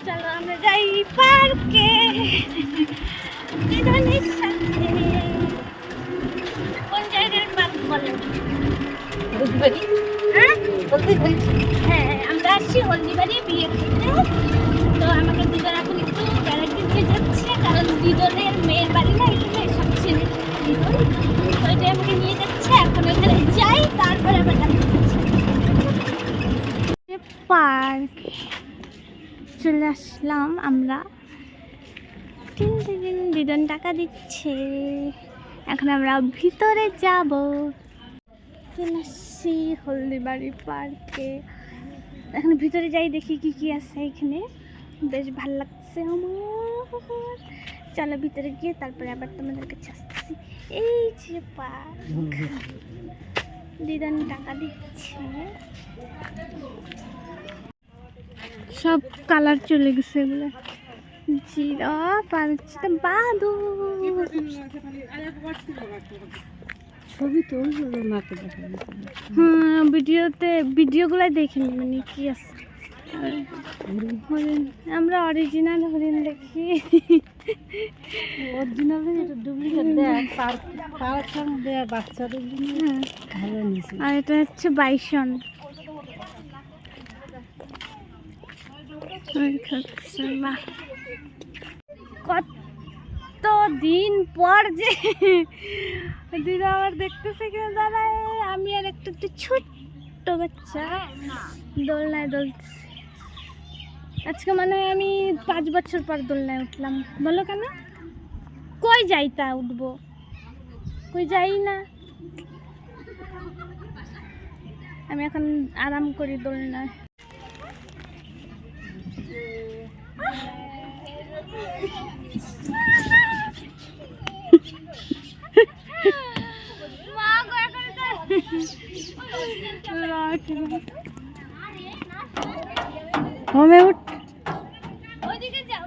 চলো আমরা যাই পার্কে দিদনের সাথে। কোন জায়গার পার্ক বলো? হ্যাঁ, আমরা আসছি হলদিবাড়ি বিয়ে করতে। তো আমাকে দিদন এখন একটু বেড়াতে নিয়ে যাচ্ছে, কারণ দিদনের মেয়ের বাড়ি না এখানে, সব ছেলে দিদন, ওইটাই আমাকে নিয়ে যাচ্ছে। এখন ওখানে যাই, তারপরে আবার পার্ক চলে আসলাম আমরা। দিদন টাকা দিচ্ছে, এখন আমরা ভিতরে যাব। চলে আসছি হলদিবাড়ি পার্কে। এখন ভিতরে যাই, দেখি কি কি আছে এখানে। বেশ ভালো লাগছে আমার। চলো ভিতরে গিয়ে তারপরে আবার তোমাদের কাছে আসতেছি। এই যে পার্ক, দিদন টাকা দিচ্ছে। সব কালার চলে গেছে এগুলো। জিরাফ আর হচ্ছে বাদুড়। ছবি তো হ্যাঁ, ভিডিওগুলাই দেখিনি, মানে কি আছে। আমরা অরিজিনাল হরিণ দেখি। অরিজিনাল এটা ডুপ্লিকেট দেখ, পার্ক দেয় বাচ্চাদের জন্য। ভালো নিয়েছে। আর এটা হচ্ছে বাইসন। কত দিন পর যে দিদা আবার দেখতেছে কেন দাঁড়ায়। আমি আর একটু ছোট্ট বাচ্চা দোলনায় দোলতেছি। আজকে মানে আমি 5 বছর পর দোলনায় উঠলাম। বলো কেন? কই যাই তা উঠবো, কই যাই না। আমি এখন আরাম করি দোলনায়। হমে উঠ। ওইদিকে যাও,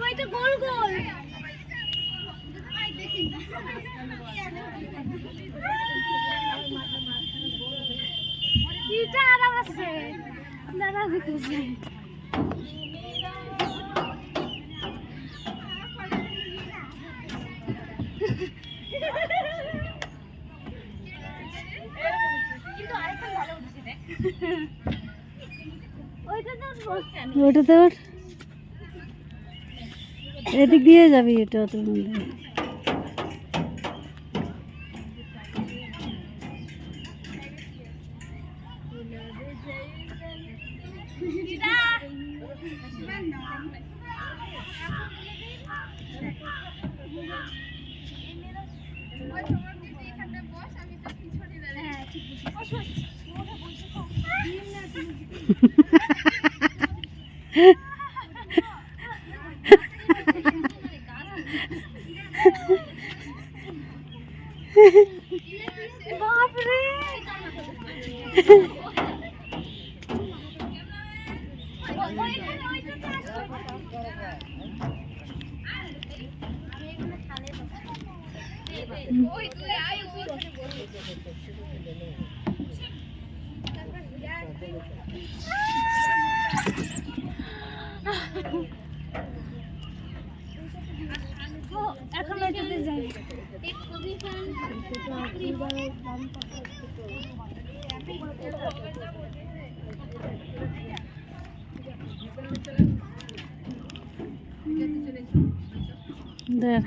ওই তো গোল গোল। এটা আরাম আছে, দাঁড়া দেখেছি। ওটা তোর এদিক দিয়ে যাবি, এটা তোর মধ্যে। বাপরে এখন ওইটাতে যাই। দেখ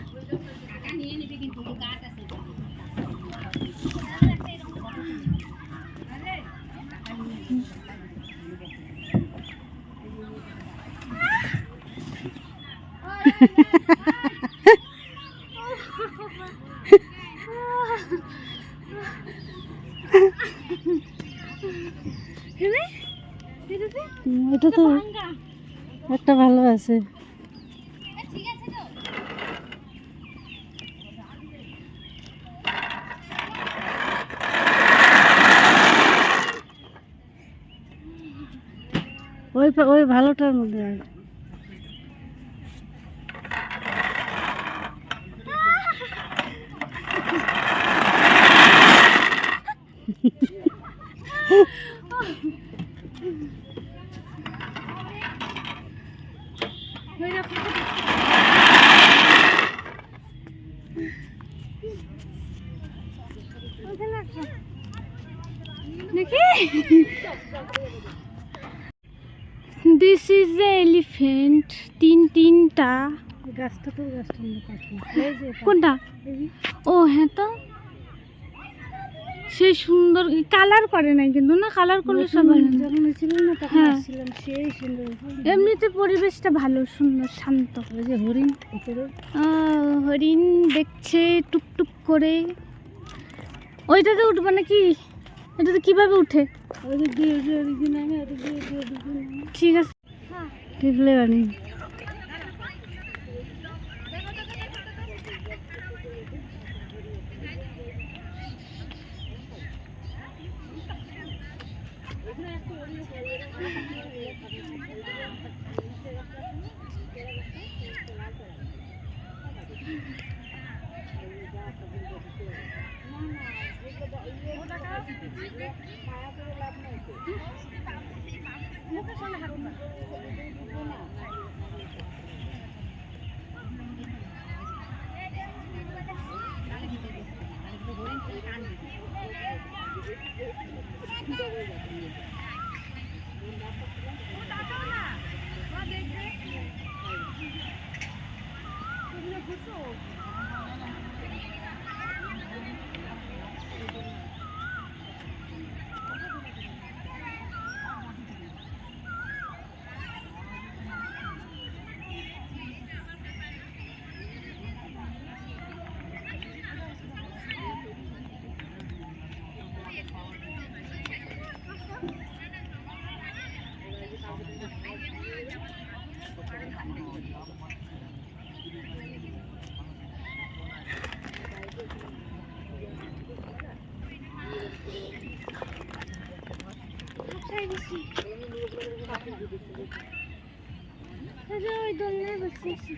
এটা তো একটা ভালো আছে। ওই ভালোটার মধ্যে আছে। দেখি দিস ইজ এ এলিফেন্ট তিনটা গাছটা তো গাছটা কোনটা ও হ্যাঁ তো সে সুন্দর কালার করে নাই কিন্তু না কালার করলে সব ভালো যখন ছিল না তখন হ্যাঁ। আসছিলাম সেই সুন্দর এমনিতে পরিবেশটা ভালো সুন্দর শান্ত ওই যে হরিণ উপরে হরিণ দেখছে টুকটুক করে ওইটাতে উঠবে নাকি এটাতে কিভাবে উঠে ওই যে দিয়ে দিয়ে ওদিকে নামে ওদিকে দিয়ে ওদিকে নামে ঠিক আছে টিপলে বানি ওই দোলনায় বসে আছি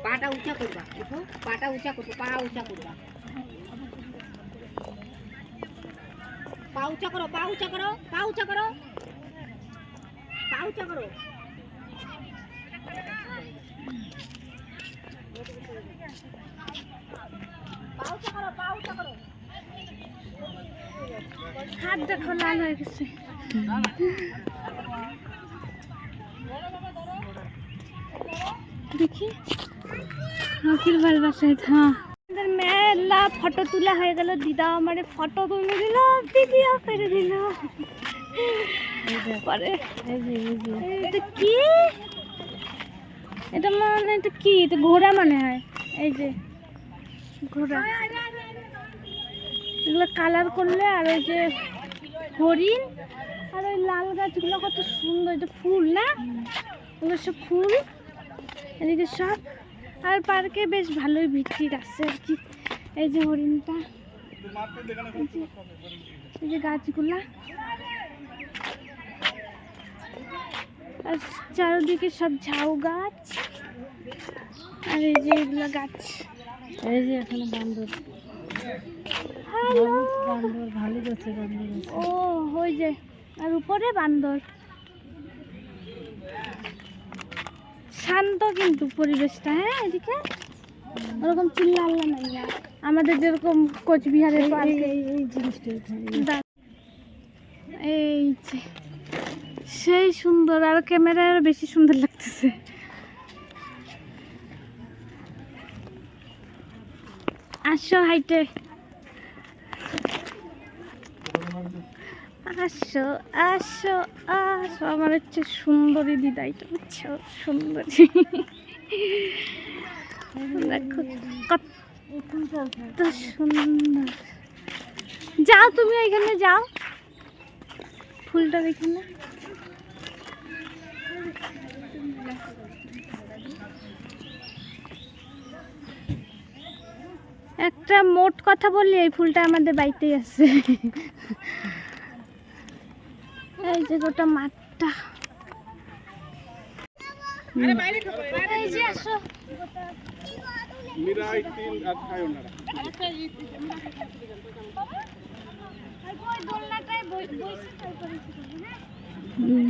পাটা উঁচা করবা দেখো পাটা উঁচা করবো পা উঁচা করবা পা উঁচা করো পা উঁচা করো পা উঁচা করো পা উঁচা করো পা উঁচা করো পা উঁচা করো হাত দেখো লাল হয়ে গেছে দেখি আখির ভালোবাসায় হ্যাঁ মেলা ফটো তোলা হয়ে গেল দিদা আমার ফটো তুলে দিল ভিডিও করে দিল পরে এটা কি এটা মানে এটা কি এটা ঘোড়া মনে হয় এই যে ঘোড়া এগুলো কালার করলে আর ওই যে হরিণ আর ওই লাল গাছগুলো কত সুন্দর এটা ফুল না ওগুলো সব ফুল এদিকে সব আর পার্কে বেশ ভালোই ভিড় আছে আর কি এই যে হরিণটা এই যে গাছগুলা আর চারিদিকে সব ঝাউ গাছ আর এই যে এগুলো গাছ এই যে এখানে বান্দর হ্যালো বান্দর ভালো যাচ্ছে বান্দর ও ওই যে আর উপরে বান্দর শান্ত কিন্তু পরিবেশটা হ্যাঁ এদিকে ওরকম চিল্লা আল্লাহ নাই আর আমাদের যেরকম কোচবিহারের পার্কে এই জিনিসটা এই যে সেই সুন্দর আর ক্যামেরায় আরো বেশি সুন্দর লাগতেছে আসো হাইটে আসো আসো আসো আমার হচ্ছে সুন্দরী দিদাই তো বুঝছো সুন্দরী দেখো কত সুন্দর যাও তুমি ওইখানে যাও ফুলটা দেখে না একটা মোট কথা বললি এই ফুলটা আমাদের বাড়িতেই আছে এই যে গোটা মাঠটা এই যে আসো দোলনাটায় হুম।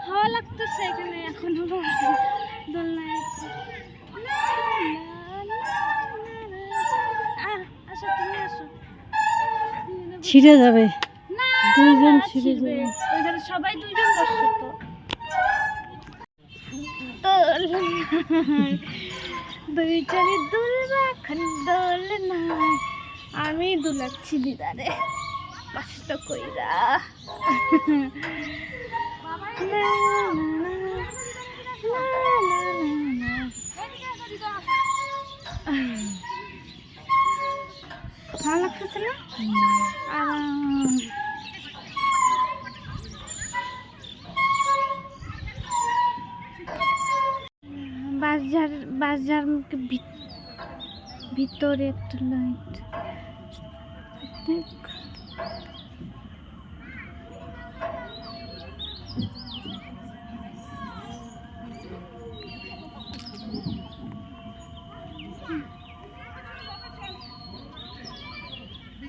হাওয়া লাগতেছে এখানে এখন দোলনায় আছে। আসো তুমি আসো। ছিঁড়ে যাবে, না দুইজন না, ছিঁড়ে ছিঁড়বে। যাবে। ওইখানে সবাই দুইজন বসছে তো দুইজনে দুলবা এখন দোলনায়। আমি দুলাচ্ছি দিদারে কষ্ট কইরা। না, না, ভালো লাগতেছে না? বাজার ভিতরে একটা লাইট দেখ।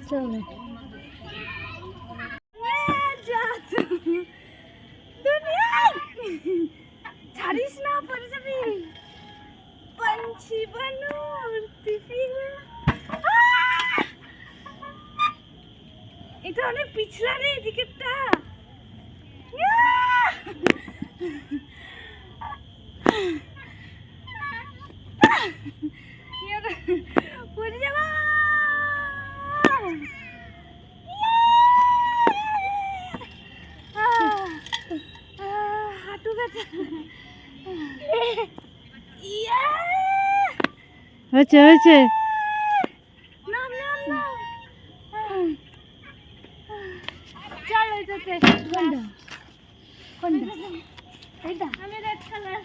চলো ছাড়িস না, পড়ে যাবি। पंछी बनो उड़ती फिरू। এটা অনেক পিছলা রে এদিকেরটা। পড়ে যাবো। হাঁটু ব্যথা। হয়েছে হয়েছে। নাম নাম নাম। চল এটাতে। কোনটা? কোনটা? এইটা আমি রেড কালার।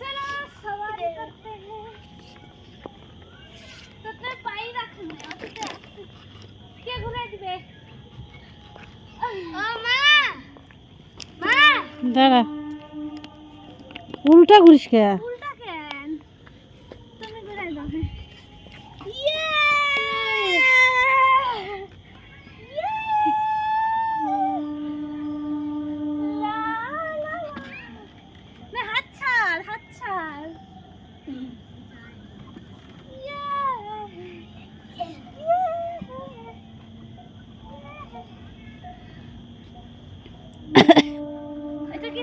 चलो सवारी करते हैं। तो ते पाई रखने के घुरे दिबे। ओ মা মা দাঁড়া, উল্টা ঘুরিস কে? উল্টা কেন? তুমি ঘুরাই দাও। ইয়ে হাত ছাড় হাত ছাড়। এটাকে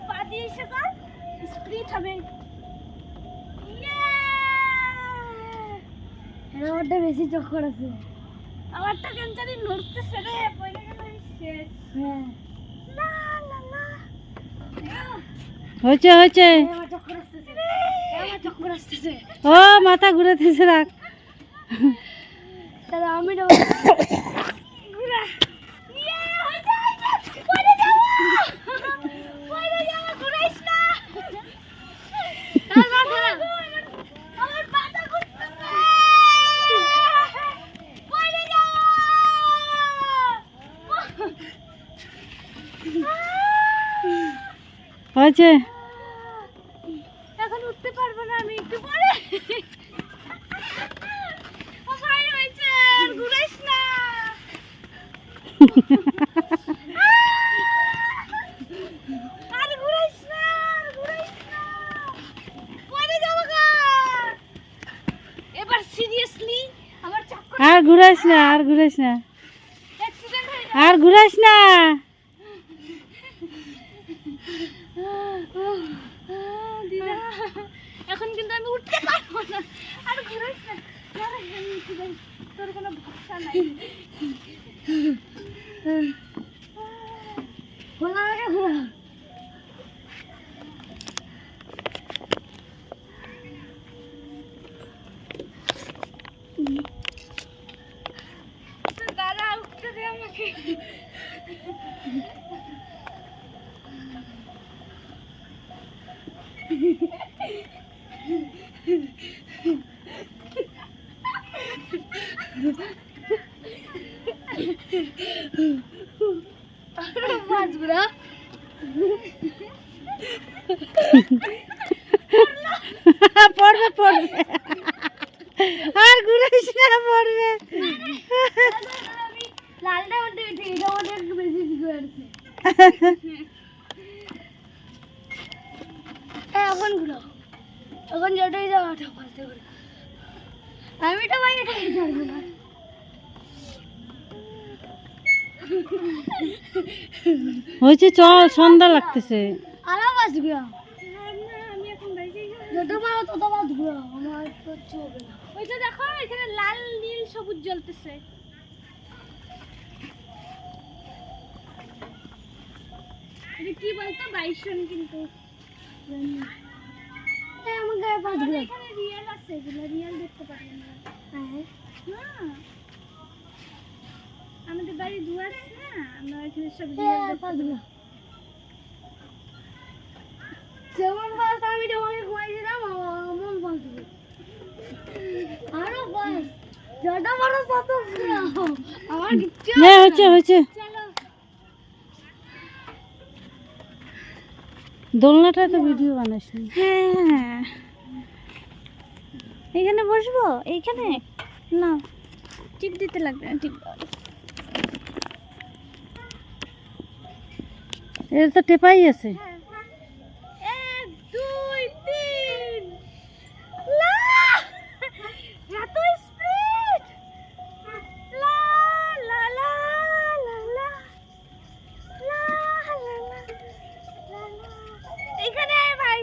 পা দিয়ে এসে কর, স্প্রিট হবে। এর মধ্যে বেশি চক্কর আছে। আমারটা কেন জানি নড়তেছে রে, পয়লা গেল শেষ। হ্যাঁ না না না হয়েছে হয়েছে। আমার চক্কর আসতেছে, আমার চক্কর আসতেছে। ও মাথা ঘুরেতেছে, রাখ। তাহলে আমি না ঘুরা। ইয়ে হইছে হইছে, পয়লা যাব পয়লা যাব, ঘুরাইস না। ধর ধর আমার পাটা ঘুরতেছে। পয়লা যাব। হয়েছে। এখন উঠতে পারবো না আমি, একটু পরে। ঘুরাইস না, আর ঘুরাইস না, অ্যাক্সিডেন্ট হয়ে আর ঘুরাইস না। দিদা এখন কিন্তু আমি উঠতে পারবো না, আর ঘুরাইস না। তোর কোনো ভরসা নাই। দাদা উঠতে দে আমাকে। মাছগুলা পড়বে পড়বে, আর ঘুরাইস না, পড়বে। লালটা মধ্যে উঠে এটা মধ্যে একটু বেশি ঘুরেছে। এখন ঘুরো, এখন যেটাই যাও ওটা বলতে ঘুরো। আমি তো ভাই এটা ছাড়বো না। হয়েছে, চল, সন্ধ্যা লাগতেছে। আরো মাছগুলো আমি এখন বাইরে যত পারো তত মাছগুলো আমার তো চলবে না। ওই যে দেখো এখানে লাল নীল সবুজ জ্বলতেছে। এটা কি বলতো বাইসন, কিন্তু আমার গায়ে মাছগুলো এখানে রিয়েল আছে, এগুলো রিয়েল দেখতে পারবেন না। হ্যাঁ আমাদের বাড়ি দুয়ার আছে না, আমরা এখানে সব রিয়েল মাছগুলো যেমন মাছ আমি তোমাকে ঘুমাইছিলাম এমন মাছ আরো মাছ যত বড় তত আমার কিচ্ছু হয়েছে হয়েছে, চলো। দোলনাটা তো ভিডিও বানাস। হ্যাঁ এখানে বসবো, এইখানে না টিপ দিতে লাগবে না, টিপ এটা তো টেপাই আছে। 1 2 3 লা এত স্পিড, লা লা লা লা লা লা লা লা। এখানে আয় ভাই।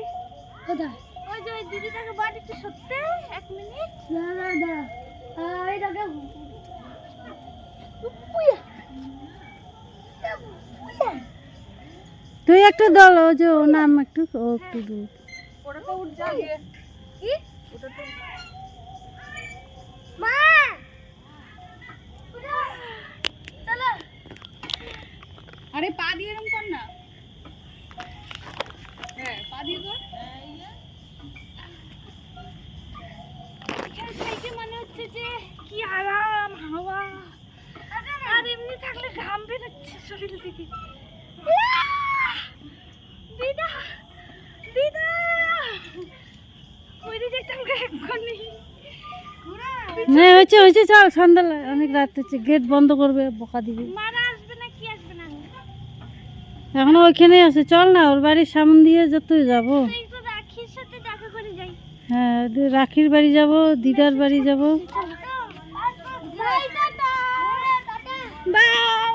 কোথায়? ওই যে ওই দিদিটাকে বাড়িতে সত্যি 1 মিনিট। না না না এইটাকে তুই একটু দল, ও যে ও নাম একটু, ও একটু দল। ওটা তো উঠ যাবে। কি? ওটা তো মা চলো। আরে পা দিয়ে এরকম কর না। হ্যাঁ পা দিয়ে কর। এখানে থেকে মনে হচ্ছে যে কি আরাম হাওয়া, আর এমনি থাকলে ঘাম বেরোচ্ছে শরীর থেকে। দিদা দিদা ওইদিকে যেতাম এক্ষুনি। হ্যাঁ হয়েছে হয়েছে, চল, সন্ধ্যা অনেক রাত হচ্ছে, গেট বন্ধ করবে, বকা দিবে। মারা আসবে না কি আসবে না? এখনো ওইখানেই আছে, চল না, ওর বাড়ির সামনে দিয়ে যতই যাবো। এই তো রাখির সাথে দেখা করে যাই। হ্যাঁ, রাখির বাড়ি যাব, দিদার বাড়ি যাব। Bye tata, bye.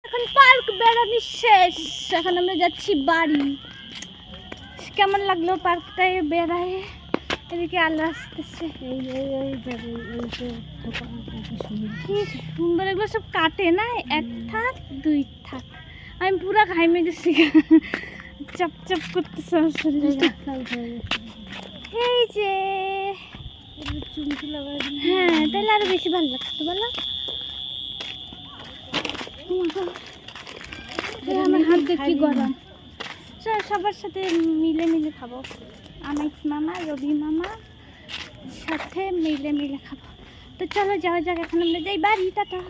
এখন পার্ক বেড়ানি শেষ, এখন আমরা যাচ্ছি বাড়ি। কেমন লাগলো পার্কটায় বেড়ায়? এদিকে আলো আসতেছে, কি সুন্দর, এগুলো সব কাটে না, 1 থাক 2 থাক। আমি পুরা ঘাইমে গেছি, চাপ চাপ করতেছে আমার শরীরটা। এই যে হ্যাঁ, তাহলে আরো বেশি ভালো লাগতো বলো। আমার হাত দেখি গরম। চল সবার সাথে মিলে মিলে খাবো, আনাইস মামা, রবি মামা সাথে মিলে মিলে খাবো। তো চলো যাওয়া যাক, এখন আমরা যাই বাড়ি। টাটা।